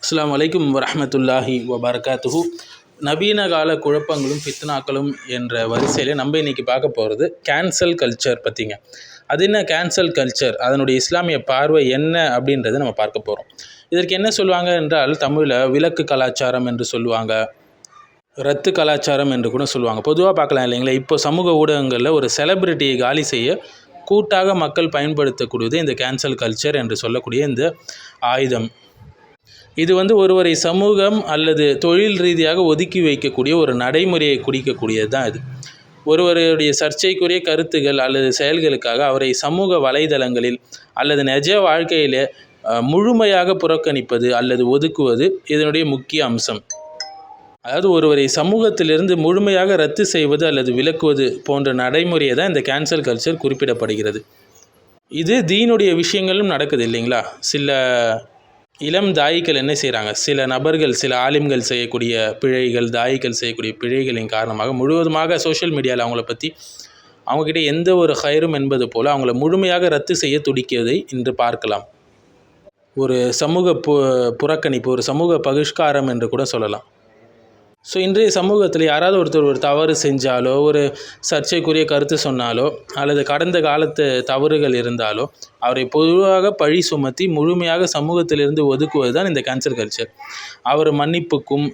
அஸ்ஸலாமு அலைக்கும் வரஹ்மத்துல்லாஹி வபரகாத்துஹு. நவீன கால குழப்பங்களும் ஃபித்னாக்களும் என்ற வரிசையில் நம்ம இன்றைக்கி பார்க்க போகிறது கேன்சல் கல்ச்சர் பற்றிங்க. அது என்ன கேன்சல் கல்ச்சர், அதனுடைய இஸ்லாமிய பார்வை என்ன அப்படின்றத நம்ம பார்க்க போகிறோம். இதற்கு என்ன சொல்லுவாங்க என்றால், தமிழில் விலக்கு கலாச்சாரம் என்று சொல்லுவாங்க, ரத்து கலாச்சாரம் என்று கூட சொல்லுவாங்க. பொதுவாக பார்க்கலாம் இல்லைங்களா, இப்போ சமூக ஊடகங்களில் ஒரு செலிபிரிட்டியை காலி செய்ய கூட்டாக மக்கள் பயன்படுத்தக்கூடியது இந்த கேன்சல் கல்ச்சர் என்று சொல்லக்கூடிய இந்த ஆயுதம். இது ஒருவரை சமூகம் அல்லது தொழில் ரீதியாக ஒதுக்கி வைக்கக்கூடிய ஒரு நடைமுறையை குறிக்கக்கூடியது தான் இது. ஒருவருடைய சர்ச்சைக்குரிய கருத்துகள் அல்லது செயல்களுக்காக அவரை சமூக வலைதளங்களில் அல்லது நிஜ வாழ்க்கையில் முழுமையாக புறக்கணிப்பது அல்லது ஒதுக்குவது இதனுடைய முக்கிய அம்சம். அதாவது ஒருவரை சமூகத்திலிருந்து முழுமையாக ரத்து செய்வது அல்லது விலக்குவது போன்ற நடைமுறையை தான் இந்த கேன்சல் கல்ச்சர் குறிப்பிடப்படுகிறது. இது தீனுடைய விஷயங்களும் நடக்குது இல்லைங்களா. சில இளம் தாயிகள் என்ன செய்கிறாங்க, சில நபர்கள், சில ஆலிம்கள் செய்யக்கூடிய பிழைகள், தாயிகள் செய்யக்கூடிய பிழைகளின் காரணமாக முழுவதுமாக சோஷியல் மீடியாவில் அவங்கள பற்றி அவங்கக்கிட்ட எந்த ஒரு ஹைரும் என்பது போல் அவங்கள முழுமையாக ரத்து செய்ய துடிக்கிறதை இன்று பார்க்கலாம். ஒரு சமூக புறக்கணிப்பு, ஒரு சமூக பகிஷ்காரம் என்று கூட சொல்லலாம். ஸோ இன்றைய சமூகத்தில் யாராவது ஒருத்தர் ஒரு தவறு செஞ்சாலோ, ஒரு சர்ச்சைக்குரிய கருத்து சொன்னாலோ, அல்லது கடந்த காலத்து தவறுகள் இருந்தாலோ அவரை பொதுவாக பழி சுமத்தி முழுமையாக சமூகத்திலிருந்து ஒதுக்குவது தான் இந்த கேன்சல் கல்ச்சர். அவர் மன்னிப்புக்கும்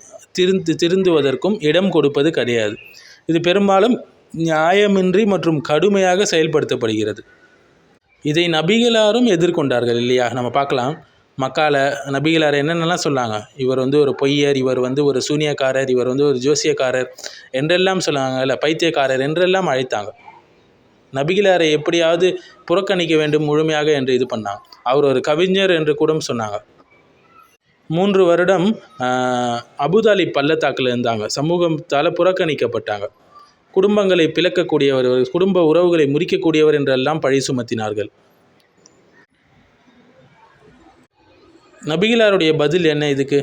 திருந்துவதற்கும் இடம் கொடுப்பது கிடையாது. இது பெரும்பாலும் நியாயமின்றி மற்றும் கடுமையாக செயல்படுத்தப்படுகிறது. இதை நபிகளாரும் எதிர்கொண்டார்கள் இல்லையா. நம்ம பார்க்கலாம், மக்கால நபிகளார் என்னென்னலாம் சொன்னாங்க. இவர் ஒரு பொய்யர், இவர் ஒரு சூனியக்காரர், இவர் ஒரு ஜோசியக்காரர் என்றெல்லாம் சொன்னாங்க, இல்லை பைத்தியக்காரர் என்றெல்லாம் அழைத்தாங்க. நபிகளாரை எப்படியாவது புறக்கணிக்க வேண்டும் முழுமையாக என்று இது பண்ணாங்க. அவர் ஒரு கவிஞர் என்று கூட சொன்னாங்க. 3 வருடம் அபுதாலிப் பள்ளத்தாக்கில் இருந்தாங்க. சமூகத்தால் புறக்கணிக்கப்பட்டாங்க. குடும்பங்களை பிளக்கக்கூடியவர், குடும்ப உறவுகளை முறிக்கக்கூடியவர் என்றெல்லாம் பழி சுமத்தினார்கள். நபிகளாருடைய பதில் என்ன இதுக்கு?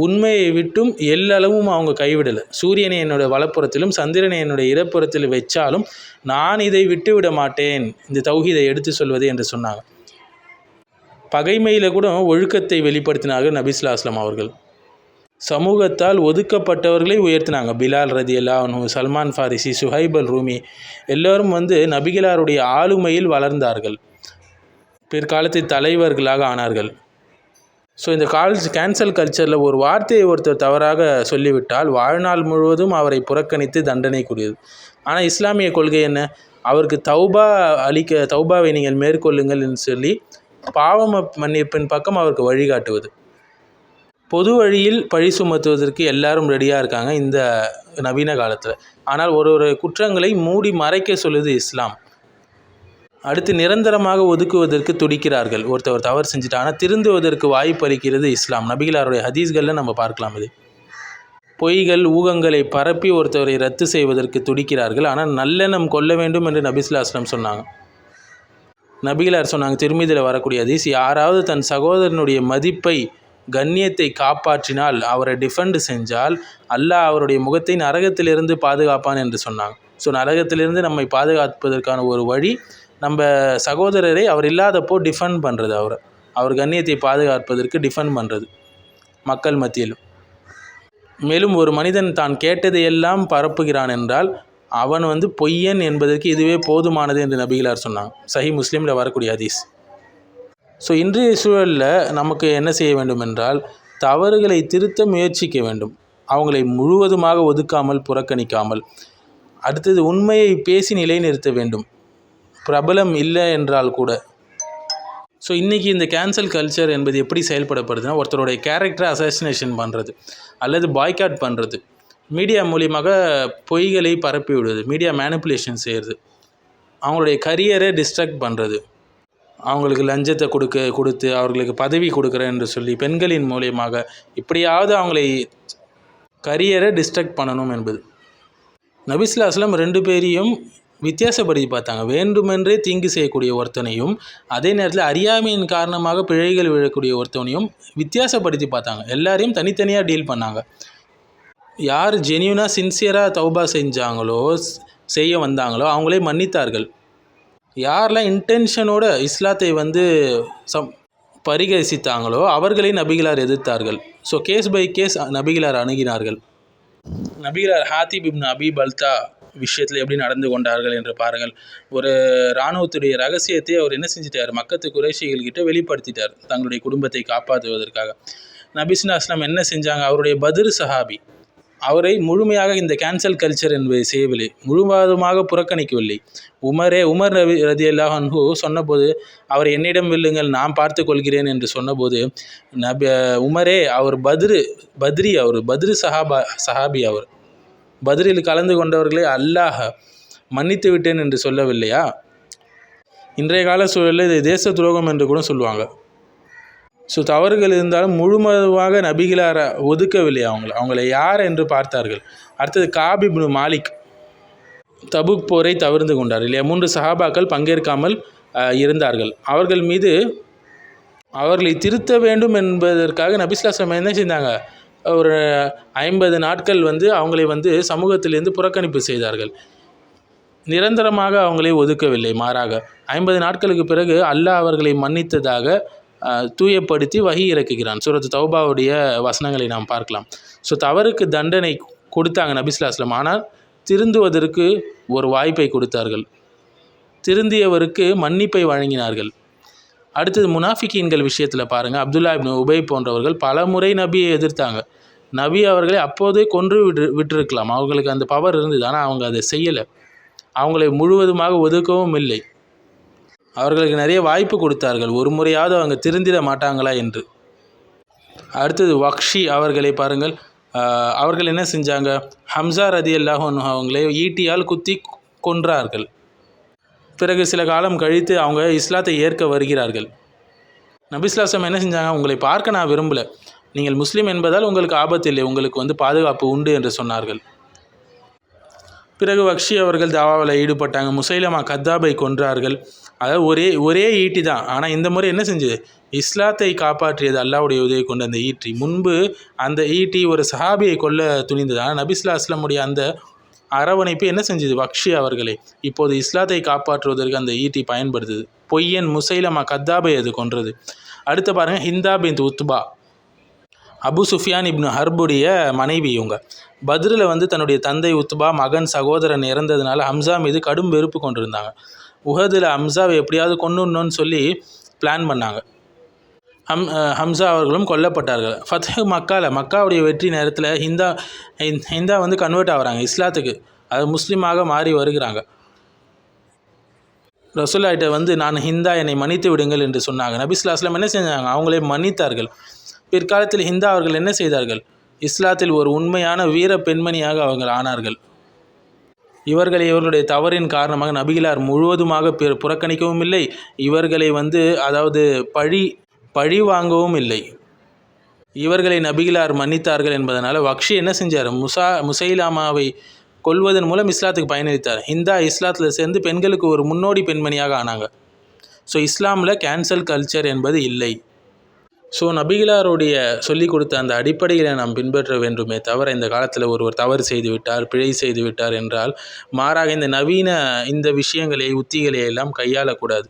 உண்மையை விட்டும் எல்லளவும் அவங்க கைவிடலை. சூரியனை என்னோட வலப்புறத்திலும் சந்திரனை என்னுடைய இடப்புறத்தில் வச்சாலும் நான் இதை விட்டு விட மாட்டேன், இந்த தௌஹீதை எடுத்து சொல்வது என்று சொன்னாங்க. பகைமையில் கூட ஒழுக்கத்தை வெளிப்படுத்தினார்கள் நபி ஸல்லல்லாஹு அலைஹி வஸல்லம் அவர்கள். சமூகத்தால் ஒதுக்கப்பட்டவர்களை உயர்த்தினாங்க. பிலால் ரதியல்லாஹு அன்ஹு, சல்மான் ஃபாரிசி, சுஹைப் அல் ரூமி எல்லோரும் நபிகளாருடைய ஆளுமையில் வளர்ந்தார்கள். பிற்காலத்தில் தலைவர்களாக ஆனார்கள். ஸோ இந்த கேன்சல் கல்ச்சரில் ஒரு வார்த்தையை ஒருத்தர் தவறாக சொல்லிவிட்டால் வாழ்நாள் முழுவதும் அவரை புறக்கணித்து தண்டனைக்குரியது. ஆனால் இஸ்லாமிய கொள்கை என்ன? அவருக்கு தௌபாவை நீங்கள் மேற்கொள்ளுங்கள் என்று சொல்லி பாவம் மன்னிப்பின் பக்கம் அவருக்கு வழிகாட்டுவது. பொது வழியில் பழி சுமத்துவதற்கு எல்லாரும் ரெடியாக இருக்காங்க இந்த நவீன காலத்தில். ஆனால் ஒரு குற்றங்களை மூடி மறைக்க சொல்லுது இஸ்லாம். அடுத்து நிரந்தரமாக ஒதுக்குவதற்கு துடிக்கிறார்கள். ஒருத்தவர் தவறு செஞ்சுட்டாங்கன்னா திருந்துவதற்கு வாய்ப்பு அளிக்கிறது இஸ்லாம். நபிகளாருடைய ஹதீஸ்களில் நம்ம பார்க்கலாம். இது பொய்கள், ஊகங்களை பரப்பி ஒருத்தவரை ரத்து செய்வதற்கு துடிக்கிறார்கள். ஆனால் நல்லெண்ணம் கொள்ள வேண்டும் என்று நபி ஸல்லல்லாஹு அலைஹி வஸல்லம் சொன்னாங்க. நபிகளார் சொன்னாங்க, திருமீதியில் வரக்கூடிய ஹதீஸ், யாராவது தன் சகோதரனுடைய மதிப்பை, கண்ணியத்தை காப்பாற்றினால், அவரை டிஃபெண்ட் செஞ்சால் அல்லாஹ் அவருடைய முகத்தை நரகத்திலிருந்து பாதுகாப்பான் என்று சொன்னாங்க. ஸோ நரகத்திலிருந்து நம்மை பாதுகாப்பதற்கான ஒரு வழி நம்ம சகோதரரை அவர் இல்லாதப்போ டிஃபெண்ட் பண்ணுறது, அவர் கண்ணியத்தை பாதுகாப்பதற்கு டிஃபெண்ட் பண்ணுறது மக்கள் மத்தியிலும். மேலும் ஒரு மனிதன் தான் கேட்டதையெல்லாம் பரப்புகிறான் என்றால் அவன் பொய்யன் என்பதற்கு இதுவே போதுமானது என்று நபிகளார் சொன்னாங்க. சஹீஹ் முஸ்லீமில் வரக்கூடிய ஹதீஸ். ஸோ இன்றைய சூழலில் நமக்கு என்ன செய்ய வேண்டும் என்றால், தவறுகளை திருத்த முயற்சிக்க வேண்டும். அவங்களை முழுவதுமாக ஒதுக்காமல், புறக்கணிக்காமல். அடுத்தது உண்மையை பேசி நிலைநிறுத்த வேண்டும், பிரபலம் இல்லை என்றால் கூட. ஸோ இன்றைக்கி இந்த கேன்சல் கல்ச்சர் என்பது எப்படி செயல்படப்படுதுன்னா, ஒருத்தருடைய கேரக்டரை அசாசினேஷன் பண்ணுறது அல்லது பாய்காட் பண்ணுறது, மீடியா மூலியமாக பொய்களை பரப்பி விடுவது, மீடியா மேனிப்புலேஷன் செய்கிறது, அவங்களுடைய கரியரை டிஸ்ட்ராக்ட் பண்ணுறது, அவங்களுக்கு லஞ்சத்தை கொடுத்து அவர்களுக்கு பதவி கொடுக்குறேன் என்று சொல்லி பெண்களின் மூலியமாக இப்படியாவது அவங்களை கரியரை டிஸ்ட்ராக்ட் பண்ணணும் என்பது. நபி ஸல்லல்லாஹு அலைஹி வஸல்லம் 2 பேரையும் வித்தியாசப்படுத்தி பார்த்தாங்க. வேண்டுமென்றே தீங்கு செய்யக்கூடிய ஒருத்தனையும், அதே நேரத்தில் அறியாமையின் காரணமாக பிழைகள் விழக்கூடிய ஒருத்தனையும் வித்தியாசப்படுத்தி பார்த்தாங்க. எல்லாரையும் தனித்தனியாக டீல் பண்ணாங்க. யார் ஜென்யூனாக சின்சியராக தௌபா செய்ய வந்தாங்களோ அவங்களே மன்னித்தார்கள். யாரெல்லாம் இன்டென்ஷனோட இஸ்லாத்தை பரிகசித்தாங்களோ அவர்களை நபிகளார் எதிர்த்தார்கள். ஸோ கேஸ் பை கேஸ் நபிகளார் அணுகினார்கள். நபிகளார் ஹாத்திப் இப்னு அபி பல்தா விஷயத்தில் எப்படி நடந்து கொண்டார்கள் என்று பாருங்கள். ஒரு இராணுவத்துடைய ரகசியத்தை அவர் என்ன செஞ்சிட்டார், மக்கத்து குறைஷிகள்கிட்ட வெளிப்படுத்திட்டார் தங்களுடைய குடும்பத்தை காப்பாற்றுவதற்காக. நபி ஸல்லல்லாஹு அலைஹி வஸல்லம் என்ன செஞ்சாங்க, அவருடைய பத்ர் சஹாபி அவரை முழுமையாக இந்த கேன்சல் கல்ச்சர் என்பதை செய்யவில்லை, முழுவதுமாக புறக்கணிக்கவில்லை. உமர் ரலியல்லாஹு அன்ஹு சொன்னபோது அவர் என்னிடம் வில்லுங்கள் நான் பார்த்து கொள்கிறேன் என்று சொன்னபோது உமரே அவர் பத்ரி அவர் பத்ரு சஹாபி அவர் பத்ரில் கலந்து கொண்டவர்களே அல்லாஹ் மன்னித்து விட்டேன் என்று சொல்லவில்லையா? இன்றைய கால சூழலில் இது தேச துரோகம் என்று கூட சொல்லுவாங்க. ஸோ தவறுகள் இருந்தாலும் முழுமையாக நபிகளாரை ஒதுக்கவில்லை, அவங்களை யார் என்று பார்த்தார்கள். அடுத்தது காப் இப்னு மாலிக் தபுக் போரை தவிர்த்து கொண்டார் இல்லையா? 3 சஹாபாக்கள் பங்கேற்காமல் இருந்தார்கள். அவர்கள் மீது அவர்களை திருத்த வேண்டும் என்பதற்காக நபி ஸல்லல்லாஹு அலைஹி வஸல்லம் என்ன செஞ்சாங்க, ஒரு 50 நாட்கள் அவங்களை சமூகத்திலிருந்து புறக்கணிப்பு செய்தார்கள். நிரந்தரமாக அவங்களை ஒதுக்கவில்லை, மாறாக 50 நாட்களுக்கு பிறகு அல்லாஹ் அவர்களை மன்னித்ததாக தூயப்படுத்தி வஹி இறக்குகிறான். சூரத்து தௌபாவுடைய வசனங்களை நாம் பார்க்கலாம். ஸோ தவறுக்கு தண்டனை கொடுத்தாங்க நபி ஸல்லல்லாஹு அலைஹி வஸல்லம், ஆனால் திருந்துவதற்கு ஒரு வாய்ப்பை கொடுத்தார்கள், திருந்தியவருக்கு மன்னிப்பை வழங்கினார்கள். அடுத்தது முனாஃபிகீன்கள் விஷயத்தில் பாருங்கள். அப்துல்லா இப்னு உபை போன்றவர்கள் பல முறை நபியை எதிர்த்தாங்க. நபி அவர்களை அப்போதே கொன்று விட்டிருக்கலாம், அவங்களுக்கு அந்த பவர் இருந்தது, ஆனால் அவங்க அதை செய்யலை. அவங்களை முழுவதுமாக ஒதுக்கவும் இல்லை, அவர்களுக்கு நிறைய வாய்ப்பு கொடுத்தார்கள், ஒரு முறையாவது அவங்க திருந்திட மாட்டாங்களா என்று. அடுத்தது வக்ஷி அவர்களை பாருங்கள். அவர்கள் என்ன செஞ்சாங்க, ஹம்சா ரலியல்லாஹு அன்ஹு அவங்களை ஈட்டியால் குத்தி கொன்றார்கள். பிறகு சில காலம் கழித்து அவங்க இஸ்லாத்தை ஏற்க வருகிறார்கள். நபி ஸல்லல்லாஹு அலைஹி வஸல்லம் என்ன செஞ்சாங்க, உங்களை பார்க்க நான் விரும்பலை, நீங்கள் முஸ்லீம் என்பதால் உங்களுக்கு ஆபத்து இல்லை, உங்களுக்கு பாதுகாப்பு உண்டு என்று சொன்னார்கள். பிறகு வக்ஷி அவர்கள் தாவாவில் ஈடுபட்டாங்க, முசைலமா கத்தாபை கொன்றார்கள். அதாவது ஒரே ஈட்டி தான், ஆனால் இந்த முறை என்ன செஞ்சது, இஸ்லாத்தை காப்பாற்றியது அல்லாஹ்வுடைய உதவியை கொண்டு அந்த ஈட்டி. முன்பு அந்த ஈட்டி ஒரு சஹாபியை கொல்ல துணிந்தது, ஆனால் நபி ஸல்லல்லாஹு அலைஹி வஸல்லம் உடைய அந்த அரவணைப்பு என்ன செஞ்சது, வக்ஷி அவர்களை இப்போது இஸ்லாத்தை காப்பாற்றுவதற்கு அந்த ஈட்டி பயன்படுத்துது. பொய்யன் முசைலமா கத்தாபை அது கொன்றது. அடுத்து பாருங்கள், ஹிந்தா பின்த் உத்பா அபு சுஃபியான் இப்னு ஹர்புடைய மனைவி. இவங்க பத்ரில் தன்னுடைய தந்தை உத்பா மகன் சகோதரன் இறந்ததுனால ஹம்சா மீது கடும் வெறுப்பு கொண்டிருந்தாங்க. உஹதில் ஹம்சாவை எப்படியாவது கொன்னுடணும்னு சொல்லி பிளான் பண்ணாங்க. ஹம்சா அவர்களும் கொல்லப்பட்டார்கள். ஃபத்ஹ் மக்காவுடைய வெற்றி நேரத்தில் ஹிந்தா கன்வெர்ட் ஆகிறாங்க இஸ்லாத்துக்கு, அது முஸ்லீமாக மாறி வருகிறாங்க. ரசூலுல்லாஹ்கிட்ட நான் ஹிந்தா என்னை மன்னித்து விடுங்கள் என்று சொன்னாங்க. நபி ஸல்லல்லாஹு அலைஹி வஸல்லம் என்ன செஞ்சாங்க, அவங்களே மன்னித்தார்கள். பிற்காலத்தில் ஹிந்தா அவர்கள் என்ன செய்தார்கள், இஸ்லாத்தில் ஒரு உண்மையான வீர பெண்மணியாக அவர்கள் ஆனார்கள். இவர்களுடைய தவறின் காரணமாக நபிகளார் முழுவதுமாக புறக்கணிக்கவும் இல்லை, இவர்களை அதாவது பழி வாங்கவும் இல்லை. இவர்களை நபிகளார் மன்னித்தார்கள் என்பதனால் வக்ஷி என்ன செஞ்சார், முசைலாமாவை கொல்வதன் மூலம் இஸ்லாத்துக்கு பயனளித்தார். ஹிந்தா இஸ்லாத்தில் சேர்ந்து பெண்களுக்கு ஒரு முன்னோடி பெண்மணியாக ஆனாங்க. ஸோ இஸ்லாமில் கேன்சல் கல்ச்சர் என்பது இல்லை. ஸோ நபிகளாருடைய சொல்லிக் கொடுத்த அந்த அடிப்படைகளை நாம் பின்பற்ற வேண்டுமே தவிர, இந்த காலத்தில் ஒருவர் தவறு செய்து விட்டார், பிழை செய்து விட்டார் என்றால் மாறாக இந்த நவீன இந்த விஷயங்களை உத்திகளை எல்லாம் கையாளக்கூடாது.